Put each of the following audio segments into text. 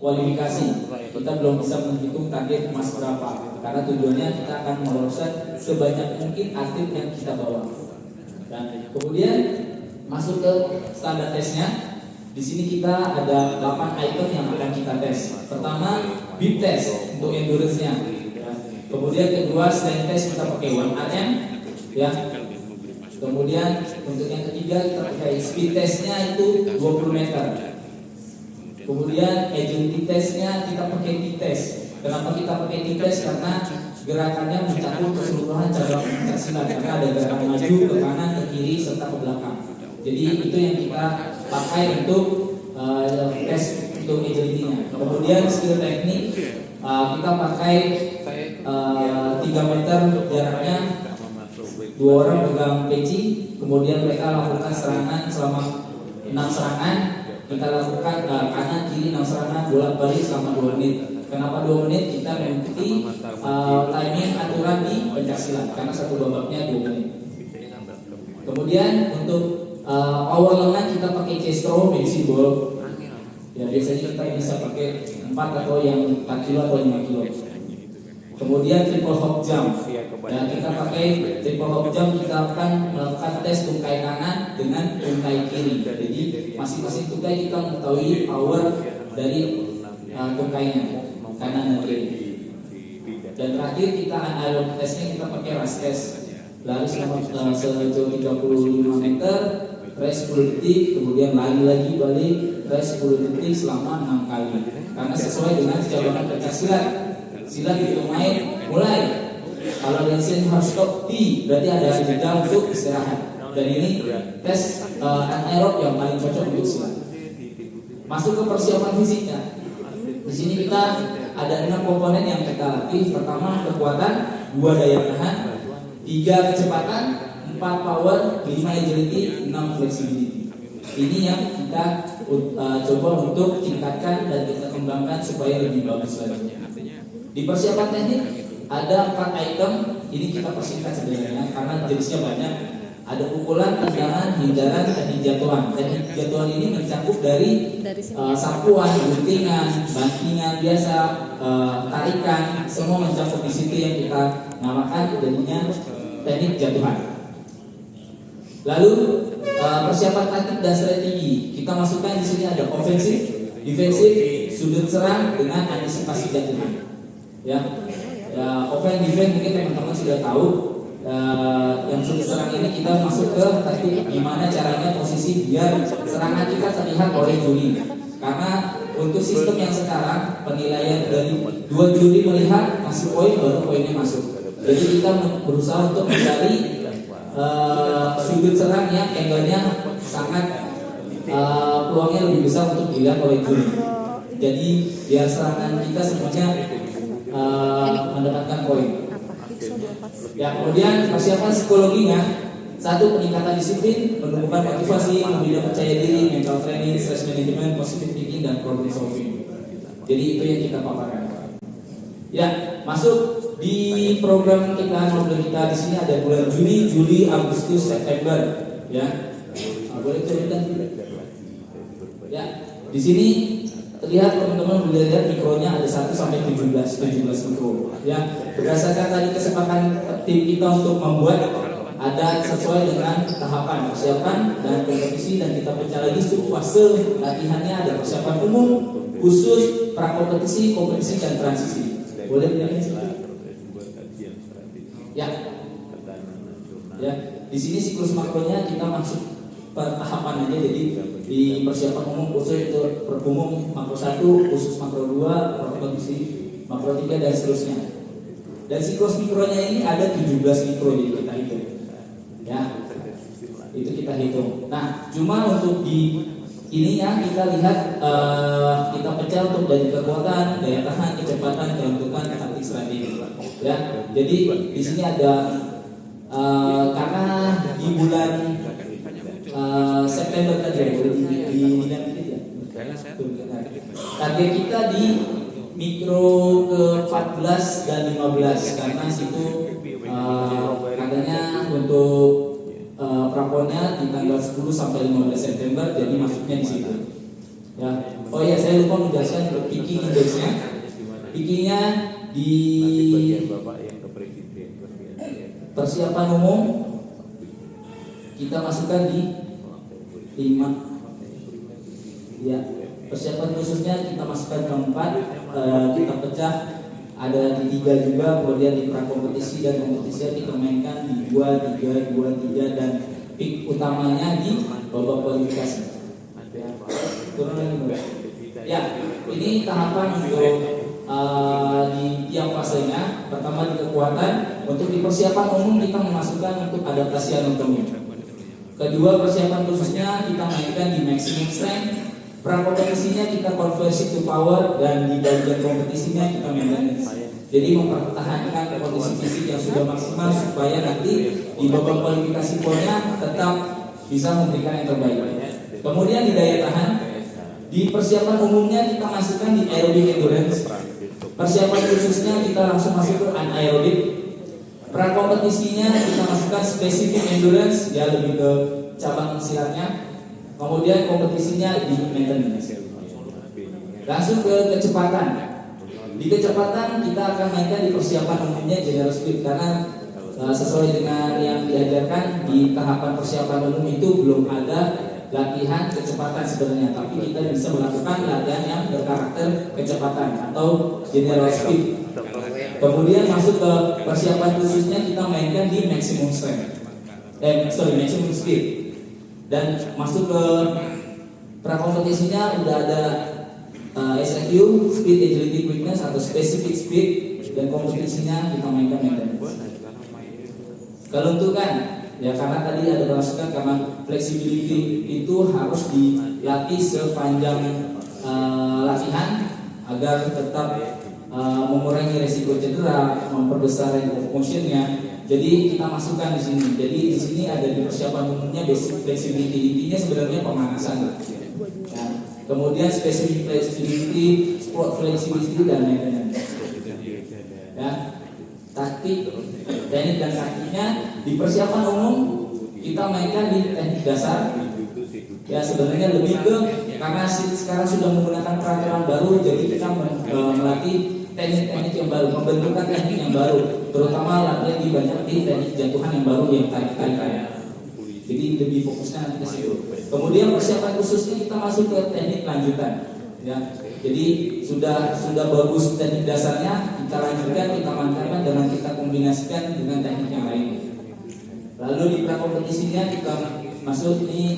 kualifikasi. Kita belum bisa menghitung target emas berapa, karena tujuannya kita akan meloloskan sebanyak mungkin atlet yang kita bawa. Dan kemudian masuk ke standar tesnya. Di sini kita ada 8 item yang akan kita tes. Pertama, beep test untuk endurance-nya. Kemudian kedua, strength test kita pakai 1RM, ya. Kemudian untuk yang ketiga kita pakai speed testnya itu 20 meter. Kemudian agility testnya kita pakai T-test. Kenapa kita pakai T-test? Karena gerakannya mencakup keseluruhan cabang pencaksilat, karena ada gerakan maju, ke kanan, ke kiri, serta ke belakang. Jadi itu yang kita pakai untuk tes untuk agility-nya. Kemudian skill teknik kita pakai 3 meter jaraknya, 2 orang pegang peci, kemudian mereka lakukan serangan selama 6 serangan. Kita lakukan kanan kiri 6 serangan bolak-balik selama 2 menit. Kenapa 2 menit? Kita mengikuti timing aturan di pencaksilat, karena satu babaknya 2 menit. Kemudian untuk power lengan kita pakai chest row, basic ball. Ya, biasanya kita bisa pakai 4 atau yang 4 kilo atau 5 kilo. Kemudian triple hop jump. Dan kita pakai triple hop jump, kita akan melakukan tes tungkai kanan dengan tungkai kiri. Jadi masing-masing tungkai kita mengetahui power dari tungkainya kanan dan kiri. Dan terakhir kita anaerob testnya kita pakai rush test. Lari selama sejauh 35 meter, rest 10 detik, kemudian lari lagi balik, rest 10 detik selama 6 kali. Karena sesuai dengan cabang pencaksilat. Silat itu main mulai. Kalau lensin harus stop T, berarti ada jeda untuk istirahat. Dan ini tes anaerob yang paling cocok untuk silat. Masuk ke persiapan fisiknya. Di sini kita ada 6 komponen yang kita latih. Pertama kekuatan, 2 daya tahan, 3 kecepatan, 4 power, 5 agility, 6 flexibility. Ini yang kita coba untuk tingkatkan dan kita kembangkan supaya lebih bagus lagi. Di persiapan teknik ada 4 item. Ini kita persingkat sebenarnya karena jenisnya banyak. Ada pukulan, tendangan, hindaran, teknik jatuhan. Teknik jatuhan ini mencakup dari sapuan, guntingan, bantingan biasa, tarikan, semua mencakup di situ yang kita namakan jadinya teknik jatuhan. Lalu persiapan taktik dan strategi kita masukkan di sini ada ofensif, defensif, sudut serang dengan antisipasi jatuhan. Ya, offense defense mungkin teman-teman sudah tahu. Yang sudut serang ini kita masuk ke taktik gimana caranya posisi biar serangan kita terlihat oleh juri. Karena untuk sistem yang sekarang penilaian dari 2 juri melihat ngasih poin baru poinnya masuk. Jadi kita berusaha untuk mencari sudut serang yang angle-nya sangat peluangnya lebih besar untuk dilihat oleh juri. Jadi biar serangan kita semuanya mendapatkan poin. Ya, kemudian persiapan psikologinya, 1 peningkatan disiplin, menumbuhkan motivasi, membina percaya diri, mental training, stress management, positive thinking dan problem solving. Jadi itu yang kita paparkan. Ya, masuk di program kita, modul kita di sini ada bulan Juni, Juli, Agustus, September. Ya, boleh turunkan. Ya, di sini terlihat teman-teman boleh lihat mikronya ada 1 sampai 17 mikro. Ya, berdasarkan tadi kesepakatan tim kita untuk membuat ada sesuai dengan tahapan persiapan dan kompetisi, dan kita pecah lagi subfase latihannya. Ada persiapan umum, khusus, prakompetisi, kompetisi dan transisi. Boleh lihat ya. Ya, di sini siklus makronya kita masuk per tahapan aja. Jadi di persiapan umum khusus itu umum makro 1, khusus makro 2, prakompetisi makro 3 dan seterusnya. Dan siklus mikronya ini ada 17 mikro, jadi kita hitung. Ya, itu kita hitung. Nah, cuma untuk di ininya kita lihat kita pecah untuk dari kekuatan, daya tahan, kecepatan, kelentukan, taktik, strategi. Ya, jadi di sini ada karena di bulan September tadi ya, target kita di mikro ke-14 dan 15 karena situ katanya untuk praponnya di tanggal 10 sampai 15 September, jadi masuknya di situ. Ya. Oh ya, saya lupa menjelaskan peaking index-nya. Peakingnya di persiapan umum kita masukkan di 5. Ya, persiapan khususnya kita masukkan ke 4. Kita pecah ada di 3 juga. Kemudian di prakompetisi dan kompetisi kita mainkan di 2, 3, 2, 3 dan peak utamanya di babak kualifikasi. Ya, turun lagi Mbak. Ya, ini tahapan untuk di tiap fasenya. Pertama di kekuatan. Untuk di persiapan umum kita memasukkan untuk adaptasi anatomi. Kedua, persiapan khususnya kita mainkan di maximum strength. Prakompetisinya kita conversi to power, dan di bagian kompetisinya kita maintenance. Jadi mempertahankan kondisi fisik yang sudah maksimal supaya nanti di babak kualifikasi PON-nya tetap bisa memberikan yang terbaik. Kemudian di daya tahan, di persiapan umumnya kita masukkan di aerobic endurance. Persiapan khususnya kita langsung masuk ke anaerobik. Prakompetisinya kita masukkan specific endurance, ya lebih ke cabang silatnya. Kemudian kompetisinya di maintenance. Langsung ke kecepatan. Di kecepatan kita akan mainkan di persiapan umumnya general speed, karena sesuai dengan yang diajarkan di tahapan persiapan umum itu belum ada latihan kecepatan sebenarnya, tapi kita bisa melakukan latihan yang berkarakter kecepatan atau general speed. Kemudian masuk ke persiapan khususnya kita mainkan di maximum strength, maximum speed, dan masuk ke prakompetisinya udah ada SIQ, speed, agility, quickness atau specific speed, dan kompetisinya kita mainkan maintenance. Keluntukan, ya karena tadi ada masukan karena flexibility itu harus dilatih sepanjang latihan agar tetap mengurangi resiko cedera, memperbesar range of motion-nya. Jadi kita masukkan di sini. Jadi di sini ada di persiapan umumnya basic flexibility, intinya sebenarnya pemanasan. Nah, kemudian specific flexibility, sport flexibility, dan maintenance. Ya, taktik, teknik dan taktiknya di persiapan umum kita mainkan di teknik dasar. Ya sebenarnya lebih ke karena sekarang sudah menggunakan peraturan baru, jadi kita melatih teknik-teknik yang baru, membentukkan teknik yang baru, terutama latihan di banyak teknik jatuhan yang baru yang tarik-tarikan. Jadi lebih fokusnya nanti ke situ. Kemudian persiapan khususnya kita masuk ke teknik lanjutan. Ya, jadi sudah bagus teknik dasarnya, kita lanjutkan, kita mantapkan dengan kita kombinasikan dengan teknik yang lain. Lalu di prakompetisinya kita masuk di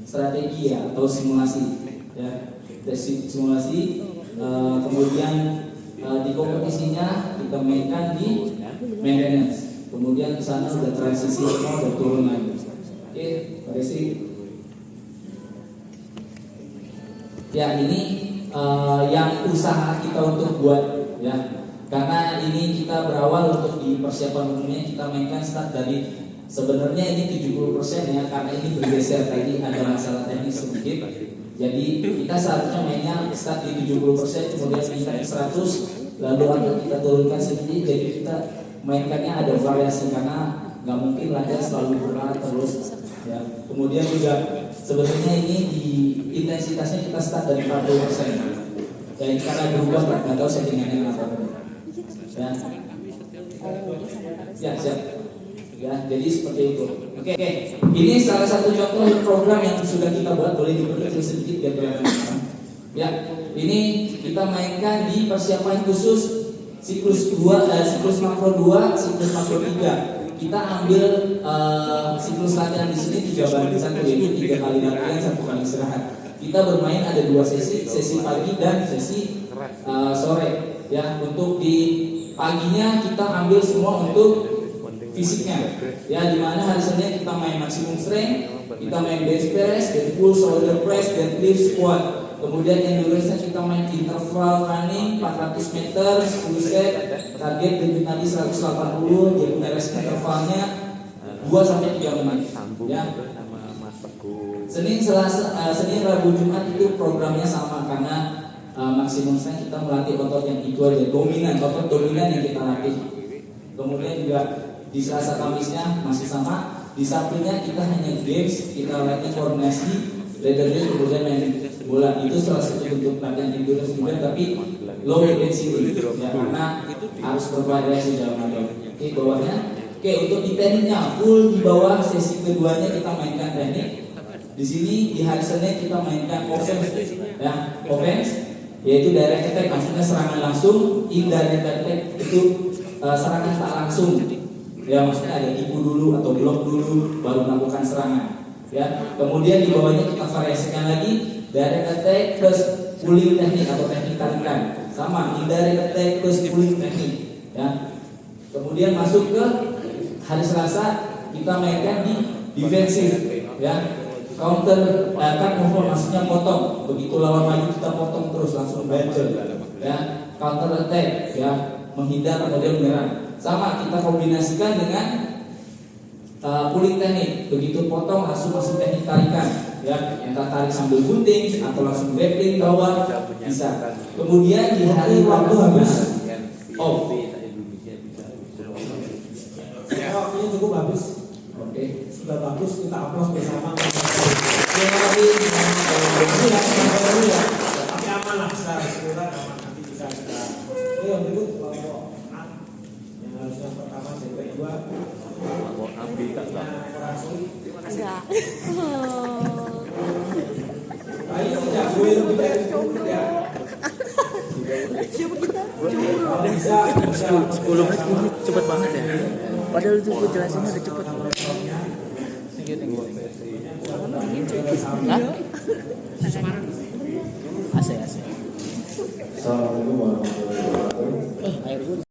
strategi ya atau simulasi. Ya, simulasi. Kemudian di kompetisinya kita mainkan di maintenance. Kemudian di sana sudah transisi udah turun lagi. Oke, Resi. Ya ini yang usaha kita untuk buat ya. Karena ini kita berawal untuk di persiapan umumnya kita mainkan start dari sebenarnya ini 70% ya, karena ini bergeser tadi ada masalah teknis sedikit. Jadi kita seharusnya mainnya start di 70%, kemudian meningkat ke 100, lalu akan kita turunkan sedikit. Jadi kita mainkannya ada variasi karena nggak mungkin latihan selalu berat terus. Ya. Kemudian juga sebenarnya ini di intensitasnya kita start dari 40%. Dan karena berubah nggak tahu settingannya apa. Ya siap. Ya, jadi seperti itu. Oke. Ini salah satu contoh program yang sudah kita buat, boleh diperkecil sedikit biar kelihatan. Ya, ini kita mainkan di persiapan khusus siklus 2, siklus makro 2, siklus makro 3. Kita ambil siklus latihan di sini 3/1, yaitu 3 kali latihan, 1 kali istirahat. Kita bermain ada 2 sesi pagi dan sesi sore. Ya, untuk di paginya kita ambil semua untuk fisiknya, ya dimana hari Senin kita main maksimum strength, kita main bench press, dead pull, shoulder press, deadlift, squat. Kemudian endurance-nya kita main interval running 400 meter, 10 set, target debut tadi 180, dia punya rest intervalnya 2-3 menit. Ya. Senin, Rabu, Jumat itu programnya sama karena maksimum strength kita melatih otot yang itu aja, otot dominan yang kita latih. Kemudian juga di Selasa Kamisnya masih sama. Di Sabtunya kita hanya games, kita latih koordinasi leadernya kemudian main bola. Itu salah satu bentuk latihan endurance juga, tapi low intensity ya, karena harus bervariasi dalam latihan. Oke, bawahnya. Oke, untuk di tekniknya full di bawah sesi keduanya kita mainkan teknik. Di sini di hari Senin kita mainkan offense ya, offense yaitu direct attack, maksudnya serangan langsung. Indirect attack itu serangan tak langsung ya, maksudnya ada tipu dulu atau blok dulu baru melakukan serangan ya. Kemudian di bawahnya kita variasikan lagi, direct attack plus pulling teknik atau teknik tarikan, sama indirect attack plus pulling teknik ya. Kemudian masuk ke hari Selasa kita mainkan di defensif ya, counter attack movement, maksudnya potong. Begitu lawan maju kita potong terus langsung banjir ya. Counter attack ya, menghindar kemudian menyerang. Sama kita kombinasikan dengan pulling teknik. Begitu potong langsung masuk teknik tarikan ya, entah tarik sambil gunting atau langsung grappling bawah bisa. Kemudian di hari waktu habis waktunya cukup habis. Oke. Sudah bagus, kita aplaus bersama. Tapi Tapi aman lah, secara keseluruhan aman. Nanti bisa kita. Yang berikut kelompok A, yang harusnya pertama CP2. Kelompok api kata. Enggak. Baik, tidak boleh lebih dari itu ya. Bisa 10 menit cepet banget ya. Padahal itu gue jelasinnya udah cepet. Hah? AC. Assalamualaikum warahmatullahi wabarakatuh. Air gue